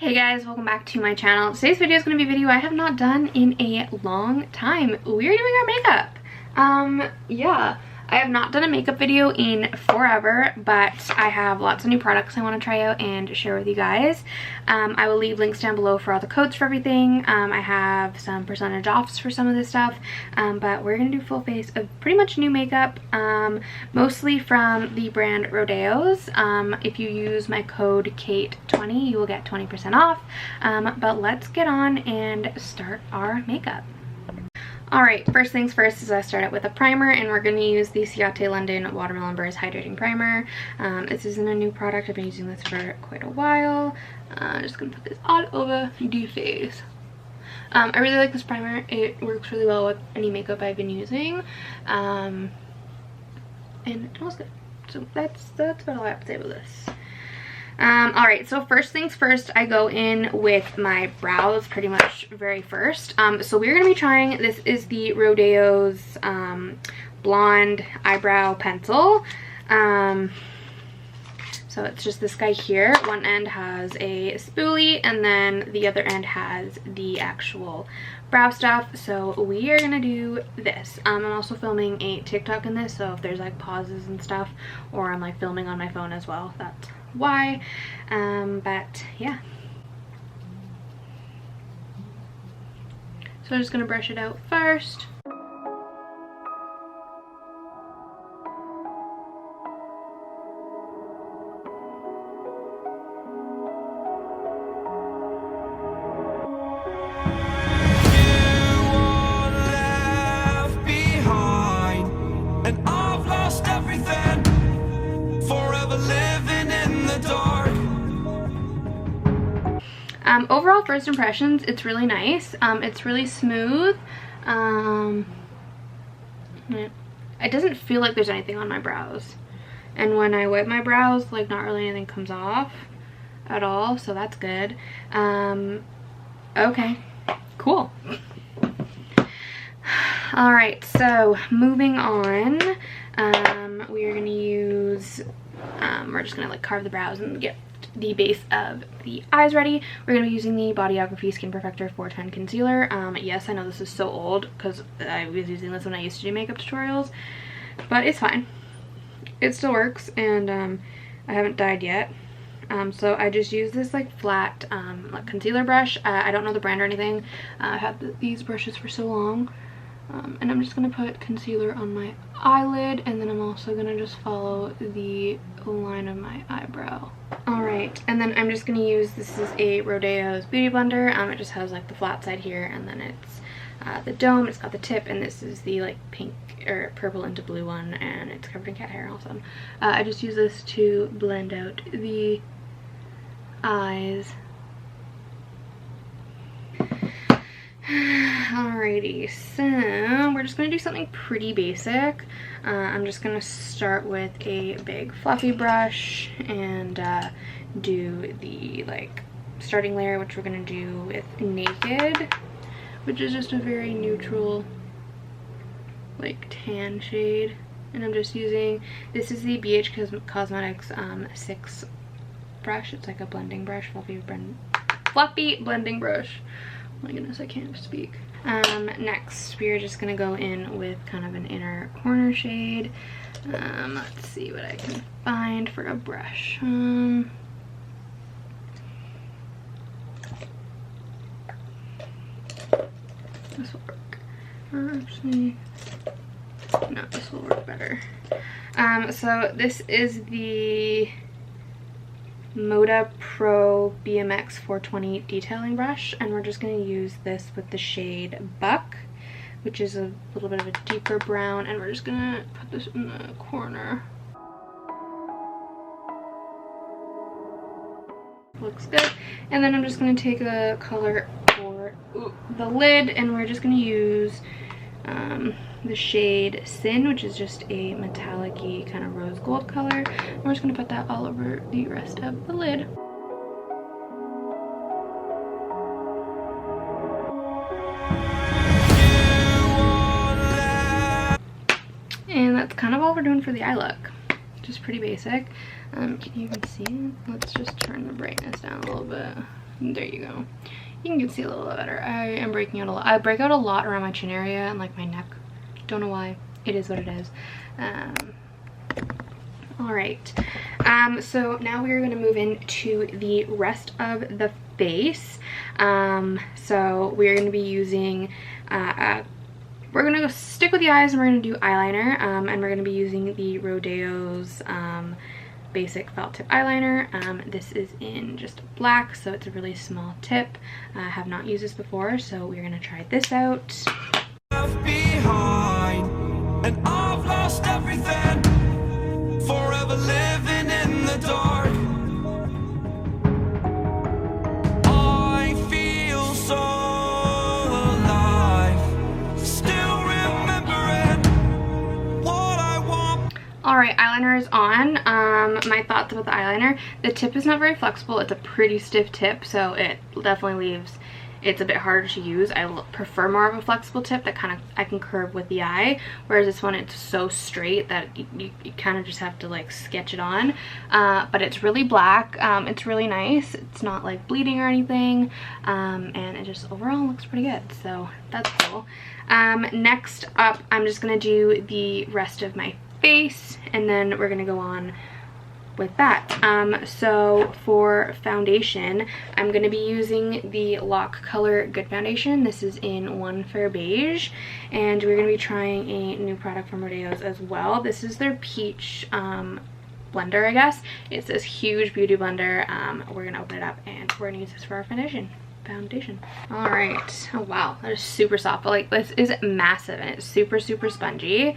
Hey guys, welcome back to my channel. Today's video is going to be a video I have not done in a long time. We're doing our makeup. Yeah, I have not done a makeup video in forever, but I have lots of new products I want to try out and share with you guys. I will leave links down below for all the codes for everything. I have some percentage offs for some of this stuff, but we're going to do full face of pretty much new makeup, mostly from the brand ROEDAYOS. If you use my code KATE20, you will get 20% off, but let's get on and start our makeup. Alright, first things first is I start out with a primer, and we're going to use the Ciate London Watermelon Burst Hydrating Primer. This isn't a new product. I've been using this for quite a while. I'm just going to put this all over the face. I really like this primer. It works really well with any makeup I've been using. And it smells good. So that's about all I have to say about this. Alright, so first things first, I go in with my brows pretty much very first. So we're going to be trying, this is the ROEDAYOS Blonde Eyebrow Pencil. So it's just this guy here. One end has a spoolie and then the other end has the actual brow stuff. So we are gonna do this. I'm also filming a TikTok in this, so if there's like pauses and stuff, or I'm like filming on my phone as well, that's why. But yeah. So I'm just gonna brush it out first. Overall first impressions, it's really nice. It's really smooth. It doesn't feel like there's anything on my brows, and when I wipe my brows, like, not really anything comes off at all, so that's good. Okay, cool. Alright, so moving on, we are going to use, we're just going to like carve the brows and get the base of the eyes ready. We're going to be using the 𝒮𝒾𝒶𝓁 Skin Perfector 410 Concealer. Yes, I know this is so old because I was using this when I used to do makeup tutorials, but it's fine. It still works, and I haven't dyed yet. So I just use this like flat like concealer brush. I don't know the brand or anything. I've had these brushes for so long. And I'm just going to put concealer on my eyelid, and then I'm also going to just follow the line of my eyebrow. Alright, and then I'm just going to use, this is a ROEDAYOS Beauty Blender. It just has like the flat side here, and then it's the dome, it's got the tip, and this is the like pink or purple into blue one, and it's covered in cat hair. Awesome. I just use this to blend out the eyes. Alrighty, so we're just going to do something pretty basic. I'm just going to start with a big fluffy brush and do the like starting layer, which we're going to do with Naked, which is just a very neutral like tan shade. And I'm just using, this is the BH Cosmetics 6 brush. It's like a blending brush, fluffy blending brush. Oh my goodness, I can't speak. Next, we're just gonna go in with kind of an inner corner shade. Let's see what I can find for a brush. This will work. Actually, no, this will work better. So this is the Moda Pro BMX 420 detailing brush, and we're just going to use this with the shade Buck, which is a little bit of a deeper brown, and we're just going to put this in the corner. Looks good. And then I'm just going to take a color for the lid, and we're just going to use the shade Sin, which is just a metallic-y kind of rose gold color. And we're just going to put that all over the rest of the lid. And that's kind of all we're doing for the eye look. Just pretty basic. Can you even see it? Let's just turn the brightness down a little bit. There you go. You can see a little bit better. I am breaking out a lot. I break out a lot around my chin area and like my neck. Don't know why. It is what it is. All right. So now we are going to move into the rest of the face. So we are going to be using, we're going to stick with the eyes and we're going to do eyeliner. And we're going to be using the Rodayos basic felt tip eyeliner. This is in just black, so it's a really small tip. I have not used this before, so we're gonna try this out. Behind, and I've lost everything, forever living in the dark. I feel so alive, still remembering what I want. All right, eyeliner is on. My thoughts about the eyeliner: the tip is not very flexible. It's a pretty stiff tip, so it definitely leaves, it's a bit harder to use. I prefer more of a flexible tip that kind of I can curve with the eye, whereas this one, it's so straight that you kind of just have to like sketch it on. But it's really black. It's really nice. It's not like bleeding or anything, and it just overall looks pretty good, so that's cool. Next up, I'm just gonna do the rest of my face, and then we're gonna go on with that. So for foundation, I'm going to be using the Lock Color Good Foundation. This is in One Fair Beige, and we're going to be trying a new product from Rodayos as well. This is their peach blender, I guess. It's this huge beauty blender. We're going to open it up and we're going to use this for our foundation. All right. Oh wow, that is super soft, but like this is massive and it's super spongy.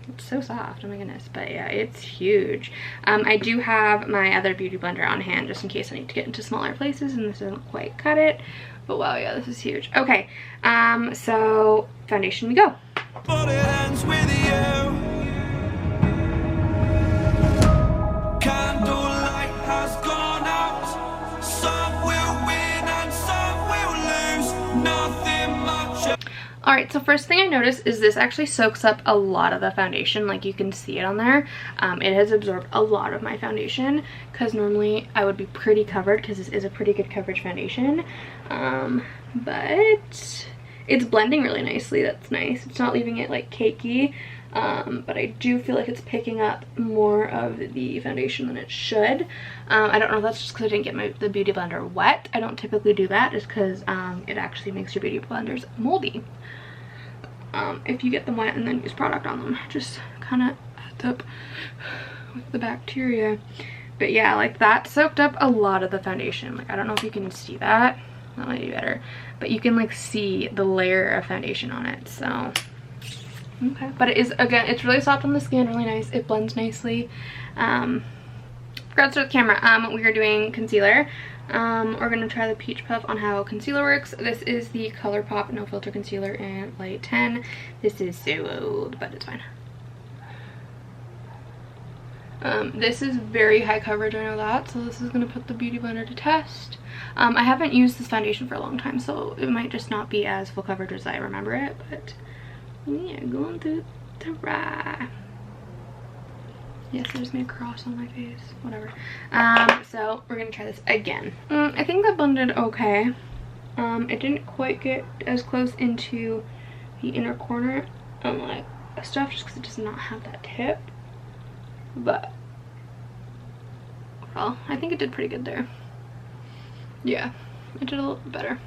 It's so soft, oh my goodness. But yeah, it's huge. I do have my other beauty blender on hand just in case I need to get into smaller places and this doesn't quite cut it. But wow, yeah, this is huge. Okay, so foundation we go. But it ends with you. Candlelight has gone out. Some will win and some will lose. Nothing much. Alright, so first thing I noticed is this actually soaks up a lot of the foundation. Like you can see it on there. It has absorbed a lot of my foundation because normally I would be pretty covered because this is a pretty good coverage foundation. But it's blending really nicely. That's nice. It's not leaving it like cakey. But I do feel like it's picking up more of the foundation than it should. I don't know if that's just because I didn't get the beauty blender wet. I don't typically do that just because it actually makes your beauty blenders moldy. If you get them wet and then use product on them, just kind of adds up with the bacteria. But yeah, like that soaked up a lot of the foundation. Like I don't know if you can see that. That might be better. But you can like see the layer of foundation on it, so. Okay, but it is, again, it's really soft on the skin, really nice. It blends nicely. Forgot to start the camera. We are doing concealer. We're gonna try the Peach Puff on how concealer works. This is the Colourpop No Filter Concealer in Light 10. This is so old, but it's fine. This is very high coverage, I know that, so this is gonna put the beauty blender to test. I haven't used this foundation for a long time, so it might just not be as full coverage as I remember it, but yeah, going to try. Yes, I just made a cross on my face. Whatever. So we're gonna try this again. I think that blended okay. It didn't quite get as close into the inner corner on like stuff just because it does not have that tip. But well, I think it did pretty good there. Yeah, it did a little bit better.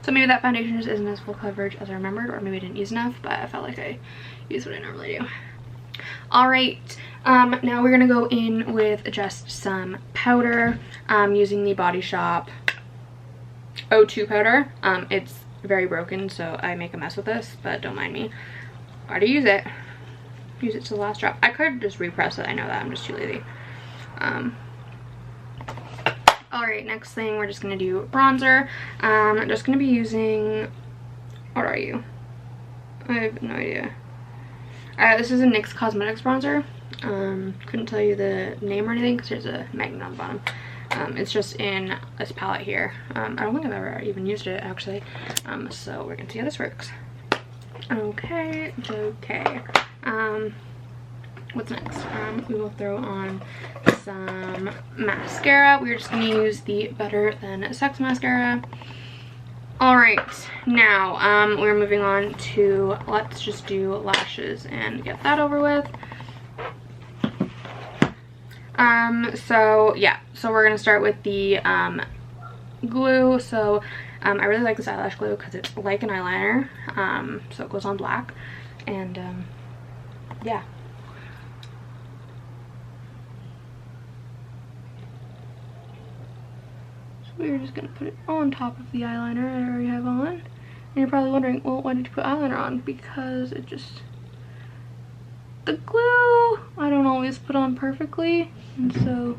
So maybe that foundation just isn't as full coverage as I remembered, or maybe I didn't use enough, but I felt like I used what I normally do. Alright, now we're going to go in with just some powder, using the Body Shop 02 powder. It's very broken, so I make a mess with this, but don't mind me. Gotta use it. Use it to the last drop. I could just repress it, I know that, I'm just too lazy. Alright, next thing we're just going to do bronzer. I'm just going to be using, what are you? I have no idea. This is a NYX Cosmetics bronzer. Couldn't tell you the name or anything because there's a magnet on the bottom. It's just in this palette here. I don't think I've ever even used it actually. So we're going to see how this works. Okay, okay. what's next? We will throw on some mascara. We're just gonna use the Better Than Sex mascara. All right, now we're moving on to, let's just do lashes and get that over with. So yeah, so we're gonna start with the glue. So I really like this eyelash glue because it's like an eyeliner, so it goes on black, and yeah. So we're just gonna put it on top of the eyeliner I already have on. And you're probably wondering, well, why did you put eyeliner on? Because it just, the glue I don't always put on perfectly, and so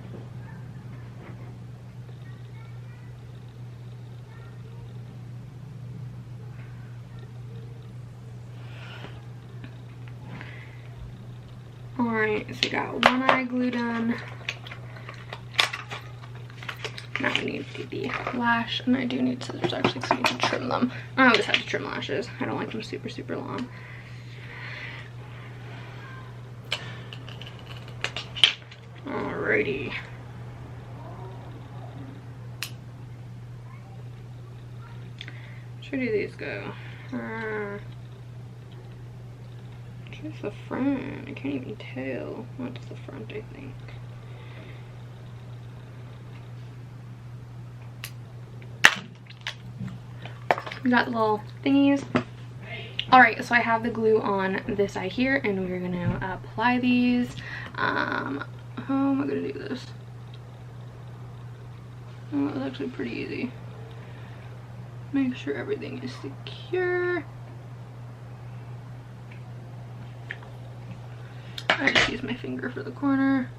alright, so we got one eye glue done. Now we need to do the lash, and I do need scissors actually because I need to trim them. I always have to trim lashes. I don't like them super long. Alrighty. Where do these go? Where's the front? I can't even tell. What's the front, I think. We got the little thingies. Alright, so I have the glue on this eye here, and we're gonna apply these. How am I gonna do this? Oh, it's actually pretty easy. Make sure everything is secure. I just use my finger for the corner.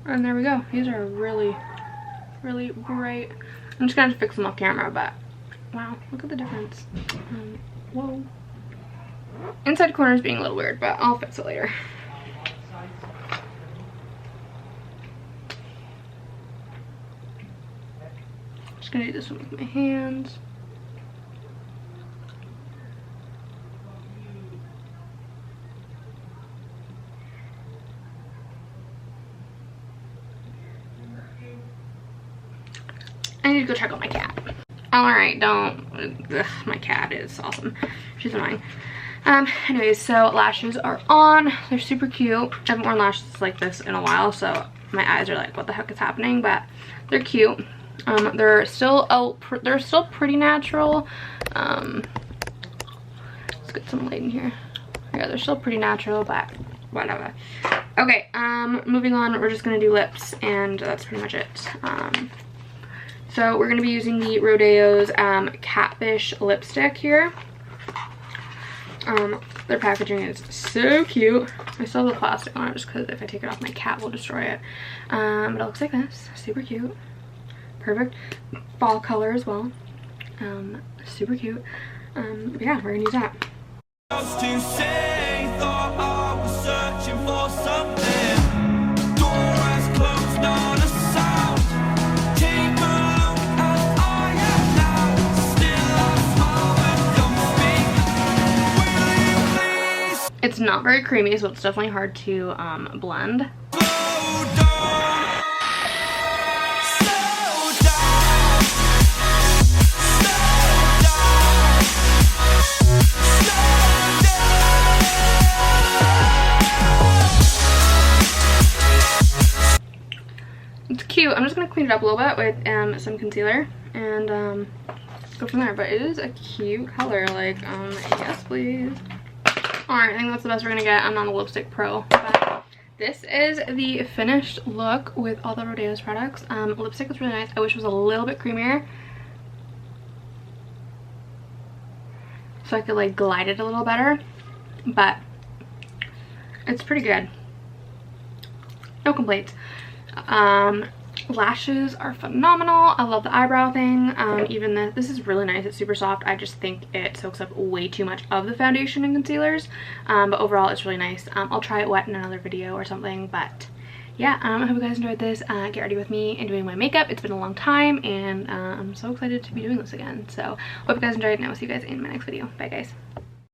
And there we go. These are really bright. I'm just gonna have to fix them off camera, but wow, look at the difference. Whoa. Inside corner is being a little weird, but I'll fix it later. Just gonna do this one with my hands. I need to go check out my cat. Alright, my cat is awesome. She's annoying. Anyways, so lashes are on. They're super cute. I haven't worn lashes like this in a while, so my eyes are like, what the heck is happening? But they're cute. They're still pretty natural. Let's get some light in here. Yeah, they're still pretty natural, but whatever. Okay, moving on, we're just gonna do lips, and that's pretty much it. So we're going to be using the Rodeo's Catfish Lipstick here. Their packaging is so cute. I still have the plastic on it just because if I take it off, my cat will destroy it. But it looks like this. Super cute. Perfect fall color as well. Super cute. But yeah, we're going to use that. It's not very creamy, so it's definitely hard to blend. It's cute. I'm just gonna clean it up a little bit with some concealer and go from there. But it is a cute color. Like, yes, please. Alright, I think that's the best we're gonna get. I'm not a lipstick pro, but this is the finished look with all the Rodeo's products. Lipstick is really nice. I wish it was a little bit creamier, so I could like glide it a little better, but it's pretty good. No complaints. Lashes are phenomenal. I love the eyebrow thing. Even this is really nice. It's super soft. I just think it soaks up way too much of the foundation and concealers, but overall it's really nice. I'll try it wet in another video or something, but yeah, I hope you guys enjoyed this get ready with me and doing my makeup. It's been a long time, and I'm so excited to be doing this again. So hope you guys enjoyed, and I will see you guys in my next video. Bye guys.